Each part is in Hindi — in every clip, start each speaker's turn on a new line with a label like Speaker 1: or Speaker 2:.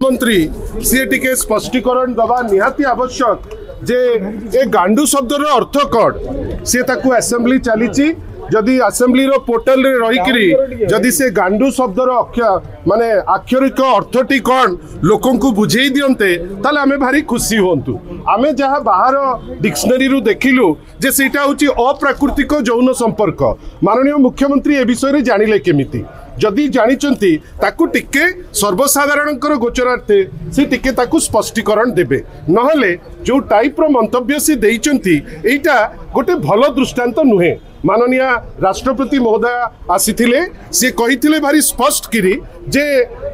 Speaker 1: मंत्री सी टिके स्पष्टीकरण दबा निहाती आवश्यक जे ए गांडू शब्दर अर्थ कौन सी असेंबली चली जदि असेंबली रो पोर्टल रे रही जदि से गांडू शब्दर माने आक्षरिक अर्थटी कौन लोकों को बुझे दियंते ताले आमे भारी खुशी होंतु। आमे जहाँ बाहर डिक्शनरी रु देखिलु जे सेटा होची अप्राकृतिक यौन संपर्क। माननीय मुख्यमंत्री ए विषय रे जानिले केमिति जदि जानिचंती ताकू टिके सर्वसाधारणकर गोचरार्थे से टिके ताकू स्पष्टीकरण देबे नहले जो टाइप रो मंतव्य से देइचंती एटा गोटे भल दृष्टांत नुहे। माननीय राष्ट्रपति महोदय आसीथिले से कहिथिले भारी स्पष्ट करी जे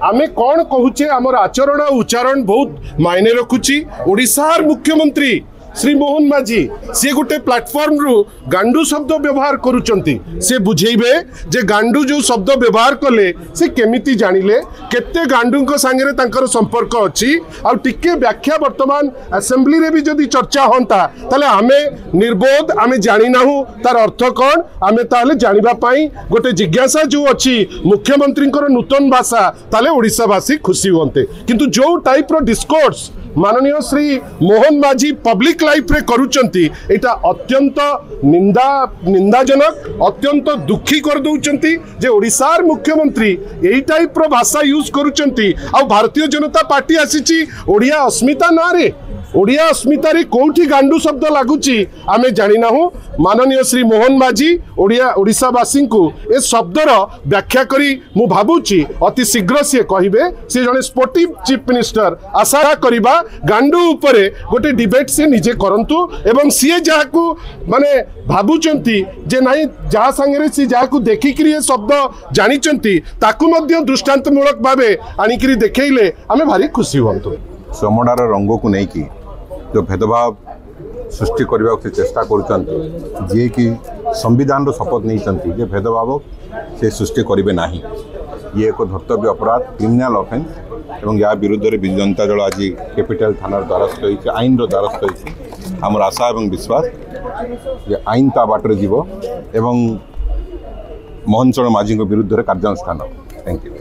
Speaker 1: आमे कौन कहूचे आमर आचरण उच्चारण बहुत मायने रखुची। ओडिशार मुख्यमंत्री श्री मोहन माझी सी गोटे प्लाटफॉर्म रु गांडू शब्द व्यवहार करुचंती से बुझेबे जे गांडू जो शब्द व्यवहार कले से केमिति जानिले केते गांडू को सांगे तांकर संपर्क अछि आ टिके व्याख्या वर्तमान असेंबली रे भी जदि चर्चा होंता ताले आमे निर्बोध आमे जानि नाहु तार अर्थ कोन आमे ताले जानिबा पई गोटे जिज्ञासा जो अछि मुख्यमंत्री नूतन भाषा ताले ओडिशावासी खुशी होंते। किंतु जो टाइप रो डिस्कोर्स माननीय श्री मोहन माझी पब्लिक लाइफ रे करूचंती एटा अत्यंत निंदाजनक अत्यंत दुखी कर दउचंती जे ओडिशार मुख्यमंत्री एई टाइप रो भाषा यूज करूचंती आ भारतीय जनता पार्टी आसीची ओडिया अस्मिता ना रे ओडिया अस्मिता रे कोठी गांडू शब्द लागुची आमे जानि नाहु। माननीय श्री मोहन माझी ओडिशावासी को ए शब्दर व्याख्या करी मु भाबुची अति शीघ्र से कहिबे से जने स्पोर्टिव चीफ मिनिस्टर आशा करिबा गांडू उपरे गोटे डिबेट से निजे करंतु एवं सी जाकू माने भाबुचंती जे नाही जहा संगे सी जाकू देखिकरी ए शब्द जानिचंती ताकू मध्य दृष्टांतमूलक भाबे आनिकरी देखैले आमे भारी खुशी होंतु।
Speaker 2: चमड़ार रंग को नहीं कि जो भेदभाव सृष्टि करने से चेष्टा कर जी कि संविधान शपथ नहीं भेदभाव से सृष्टि करेंगे ना ये एक धर्तव्य अपराध क्रिमिनाल ऑफेंस एवं या विरुद्ध में विजु जनता दल आज कैपिटल थाना द्वारस्थ होती आईन द्वारस्थ होती आमर आशा और विश्वास जे आईन ता बाटर जीव एवं मोहन चरण माझी विरुद्ध में कार्यानुष्ठान। Thank you.